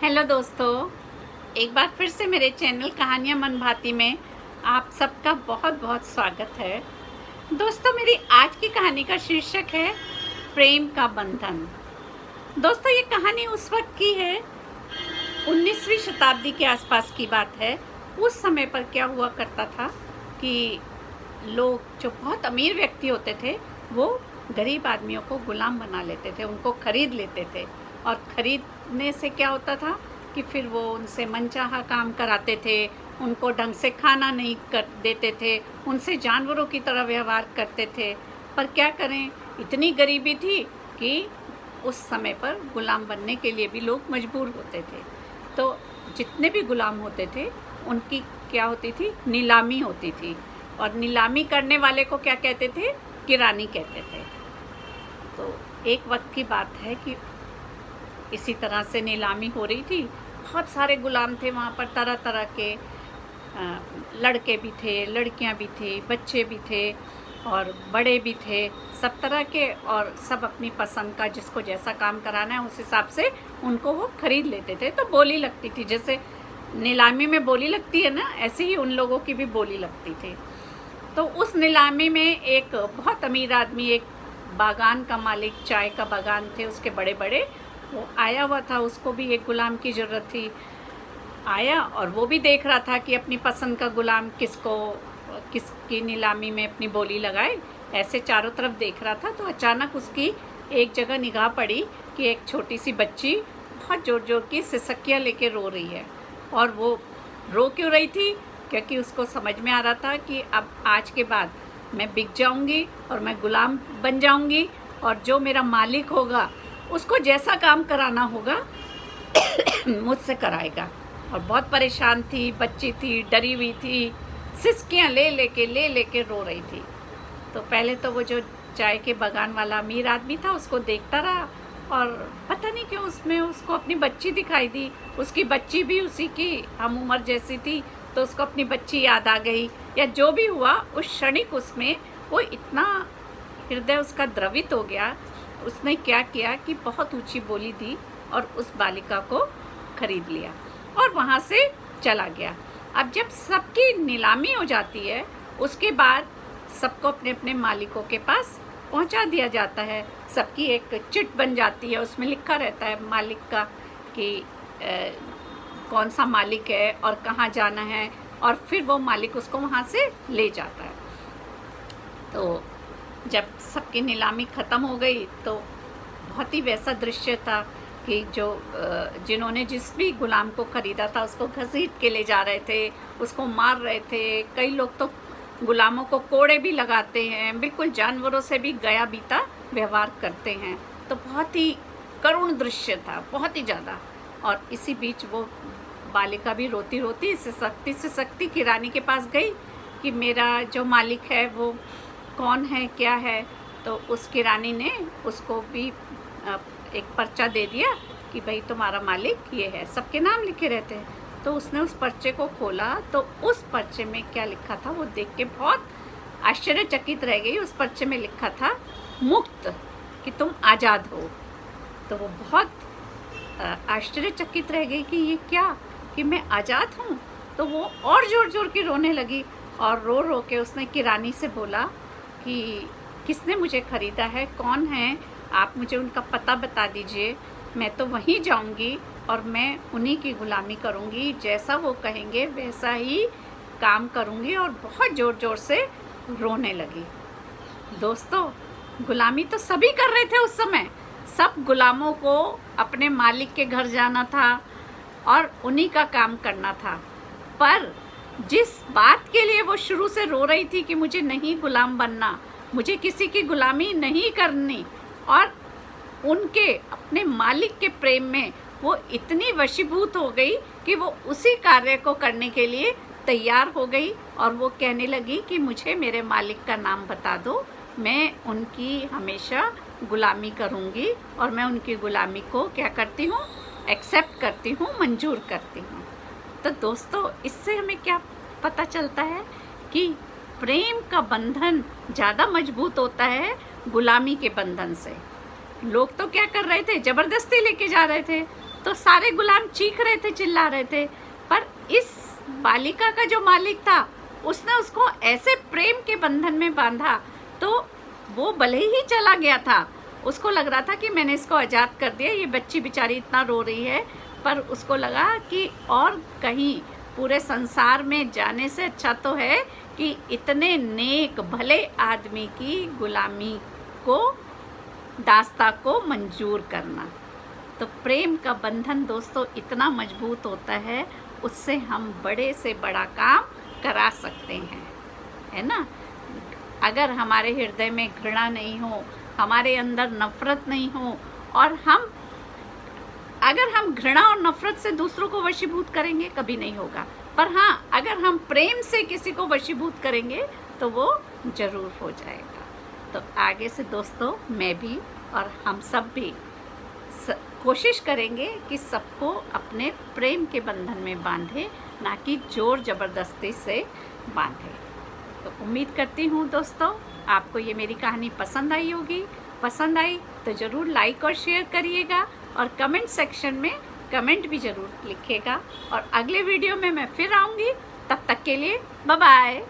Hello दोस्तों, एक बार फिर से मेरे चैनल कहानियाँ मन भाती में आप सबका बहुत बहुत स्वागत है। दोस्तों, मेरी आज की कहानी का शीर्षक है प्रेम का बंधन। दोस्तों, ये कहानी उस वक्त की है, 19वीं शताब्दी के आसपास की बात है। उस समय पर क्या हुआ करता था कि लोग जो बहुत अमीर व्यक्ति होते थे वो गरीब आदमियों को गुलाम बना लेते थे, उनको खरीद लेते थे। और ख़रीदने से क्या होता था कि फिर वो उनसे मनचाहा काम कराते थे, उनको ढंग से खाना नहीं कर देते थे, उनसे जानवरों की तरह व्यवहार करते थे। पर क्या करें, इतनी गरीबी थी कि उस समय पर गुलाम बनने के लिए भी लोग मजबूर होते थे। तो जितने भी गुलाम होते थे उनकी क्या होती थी, नीलामी होती थी। और नीलामी करने वाले को क्या कहते थे, किरानी कहते थे। तो एक वक्त की बात है कि इसी तरह से नीलामी हो रही थी। बहुत सारे गुलाम थे वहाँ पर, तरह तरह के लड़के भी थे, लड़कियाँ भी थी, बच्चे भी थे और बड़े भी थे, सब तरह के। और सब अपनी पसंद का, जिसको जैसा काम कराना है उस हिसाब से उनको वो खरीद लेते थे। तो बोली लगती थी, जैसे नीलामी में बोली लगती है ना, ऐसे ही उन लोगों की भी बोली लगती थी। तो उस नीलामी में एक बहुत अमीर आदमी, एक बागान का मालिक, चाय का बागान थे उसके बड़े बड़े, वो आया हुआ था। उसको भी एक गुलाम की ज़रूरत थी। आया और वो भी देख रहा था कि अपनी पसंद का गुलाम किसकी नीलामी में अपनी बोली लगाए। ऐसे चारों तरफ देख रहा था। तो अचानक उसकी एक जगह निगाह पड़ी कि एक छोटी सी बच्ची बहुत ज़ोर ज़ोर की सिसकियाँ लेके रो रही है। और वो रो क्यों रही थी, क्योंकि उसको समझ में आ रहा था कि अब आज के बाद मैं बिक जाऊंगी और मैं गुलाम बन जाऊंगी, और जो मेरा मालिक होगा उसको जैसा काम कराना होगा मुझसे कराएगा। और बहुत परेशान थी, बच्ची थी, डरी हुई थी, सिसकियाँ ले लेके रो रही थी। तो पहले तो वो जो चाय के बागान वाला अमीर आदमी था उसको देखता रहा, और पता नहीं क्यों उसमें उसको अपनी बच्ची दिखाई दी। उसकी बच्ची भी उसी की हम उम्र जैसी थी, तो उसको अपनी बच्ची याद आ गई, या जो भी हुआ उस क्षणिक उसमें वो इतना हृदय उसका द्रवित हो गया। उसने क्या किया कि बहुत ऊंची बोली दी और उस बालिका को खरीद लिया और वहाँ से चला गया। अब जब सबकी नीलामी हो जाती है उसके बाद सबको अपने अपने मालिकों के पास पहुँचा दिया जाता है। सबकी एक चिट बन जाती है, उसमें लिखा रहता है मालिक का कि कौन सा मालिक है और कहाँ जाना है, और फिर वो मालिक उसको वहाँ से ले जाता है। तो जब सबकी नीलामी ख़त्म हो गई तो बहुत ही वैसा दृश्य था कि जिन्होंने जिस भी गुलाम को ख़रीदा था उसको घसीट के ले जा रहे थे, उसको मार रहे थे। कई लोग तो गुलामों को कोड़े भी लगाते हैं, बिल्कुल जानवरों से भी गया बीता व्यवहार करते हैं। तो बहुत ही करुण दृश्य था, बहुत ही ज़्यादा। और इसी बीच वो बालिका भी रोती रोती सिसकती किरानी के पास गई कि मेरा जो मालिक है वो कौन है, क्या है। तो उस किरानी ने उसको भी एक पर्चा दे दिया कि भाई तुम्हारा मालिक ये है, सबके नाम लिखे रहते हैं। तो उसने उस पर्चे को खोला तो उस पर्चे में क्या लिखा था वो देख के बहुत आश्चर्यचकित रह गई। उस पर्चे में लिखा था मुक्त, कि तुम आज़ाद हो। तो वो बहुत आश्चर्यचकित रह गई कि ये क्या, कि मैं आज़ाद हूँ। तो वो और ज़ोर ज़ोर की रोने लगी, और रो रो के उसने किरानी से बोला कि किसने मुझे ख़रीदा है, कौन है, आप मुझे उनका पता बता दीजिए। मैं तो वहीं जाऊंगी और मैं उन्हीं की ग़ुलामी करूंगी, जैसा वो कहेंगे वैसा ही काम करूंगी। और बहुत ज़ोर ज़ोर से रोने लगी। दोस्तों, ग़ुलामी तो सभी कर रहे थे उस समय। सब गुलामों को अपने मालिक के घर जाना था और उन्हीं का काम करना था। पर जिस बात के लिए वो शुरू से रो रही थी कि मुझे नहीं गुलाम बनना, मुझे किसी की गुलामी नहीं करनी, और उनके अपने मालिक के प्रेम में वो इतनी वशीभूत हो गई कि वो उसी कार्य को करने के लिए तैयार हो गई। और वो कहने लगी कि मुझे मेरे मालिक का नाम बता दो, मैं उनकी हमेशा गुलामी करूंगी, और मैं उनकी गुलामी को क्या करती हूँ, एक्सेप्ट करती हूँ, मंजूर करती हूँ। तो दोस्तों, इससे हमें क्या पता चलता है कि प्रेम का बंधन ज़्यादा मजबूत होता है गुलामी के बंधन से। लोग तो क्या कर रहे थे, ज़बरदस्ती लेके जा रहे थे, तो सारे गुलाम चीख रहे थे, चिल्ला रहे थे। पर इस बालिका का जो मालिक था उसने उसको ऐसे प्रेम के बंधन में बांधा, तो वो भले ही चला गया था, उसको लग रहा था कि मैंने इसको आज़ाद कर दिया, ये बच्ची बेचारी इतना रो रही है, पर उसको लगा कि और कहीं पूरे संसार में जाने से अच्छा तो है कि इतने नेक भले आदमी की गुलामी को, दास्ता को मंजूर करना। तो प्रेम का बंधन दोस्तों इतना मजबूत होता है, उससे हम बड़े से बड़ा काम करा सकते हैं, है ना। अगर हमारे हृदय में घृणा नहीं हो, हमारे अंदर नफरत नहीं हो, और अगर हम घृणा और नफरत से दूसरों को वशीभूत करेंगे, कभी नहीं होगा। पर हाँ, अगर हम प्रेम से किसी को वशीभूत करेंगे तो वो जरूर हो जाएगा। तो आगे से दोस्तों मैं भी और हम सब भी कोशिश करेंगे कि सबको अपने प्रेम के बंधन में बांधे, ना कि जोर ज़बरदस्ती से बांधे। तो उम्मीद करती हूँ दोस्तों आपको ये मेरी कहानी पसंद आई होगी। पसंद आई तो ज़रूर लाइक और शेयर करिएगा, और कमेंट सेक्शन में कमेंट भी ज़रूर लिखिएगा। और अगले वीडियो में मैं फिर आऊँगी, तब तक के लिए बाय बाय।